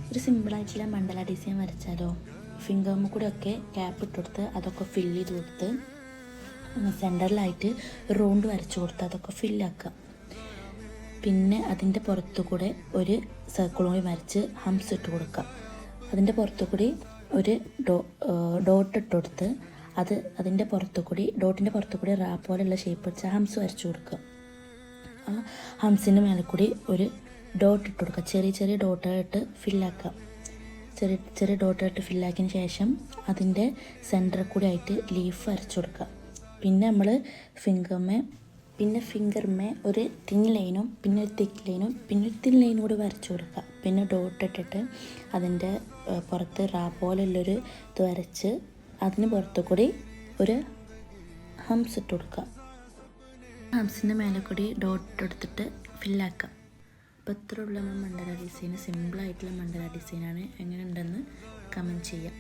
ഒരു സിമ്പിളായിട്ടുള്ള മണ്ഡല ഡിസൈൻ വരച്ചാലോ. ഫിംഗറിൽ കൂടെ ഒക്കെ ക്യാപ്പ് ഇട്ട് കൊടുത്ത് അതൊക്കെ ഫില്ല് ചെയ്ത് കൊടുത്ത് സെൻറ്ററിലായിട്ട് റൗണ്ട് വരച്ച് കൊടുത്ത് അതൊക്കെ ഫില്ലാക്കുക. പിന്നെ അതിൻ്റെ പുറത്തു കൂടെ ഒരു സർക്കിളും കൂടി വരച്ച് ഹംസ് ഇട്ട് കൊടുക്കുക. അതിൻ്റെ പുറത്തു കൂടി ഒരു ഡോട്ട് ഇട്ട് കൊടുത്ത് അതിൻ്റെ പുറത്തു കൂടി ഡോട്ടിൻ്റെ പുറത്തു കൂടി റാ പോലെയുള്ള ഷേപ്പ് വെച്ച് ഹംസ് വരച്ച് കൊടുക്കുക. ആ ഹംസിൻ്റെ മേലെ കൂടി ഒരു ഡോട്ട് ഇട്ട് കൊടുക്കുക. ചെറിയ ചെറിയ ഡോട്ടായിട്ട് ഫില്ലാക്കുക. ചെറിയ ഡോട്ടായിട്ട് ഫില്ലാക്കിയതിന് ശേഷം അതിൻ്റെ സെൻറ്ററിൽ കൂടി ആയിട്ട് ലീഫ് വരച്ച് കൊടുക്കുക. പിന്നെ നമ്മൾ ഫിംഗർമേ ഒരു തിൻ ലൈനും പിന്നെ ഒരു തിക്ക് ലൈനും പിന്നെ ഒരു തിൻ ലൈനും കൂടി വരച്ച് കൊടുക്കുക. പിന്നെ ഡോട്ട് ഇട്ടിട്ട് അതിൻ്റെ പുറത്ത് റാ പോലുള്ളൊരു ഇത് വരച്ച് അതിന് പുറത്തു കൂടി ഒരു ഹംസ് ഇട്ട് കൊടുക്കുക. ഹംസിൻ്റെ മേലെ കൂടി ഡോട്ട് എടുത്തിട്ട് ഫില്ലാക്കുക. അപ്പോൾ ഇത്ര ഉള്ള മണ്ഡല ഡിസൈൻ, സിമ്പിളായിട്ടുള്ള മണ്ഡല ഡിസൈനാണ്. എങ്ങനെ ഉണ്ടെന്ന് കമൻറ്റ് ചെയ്യാം.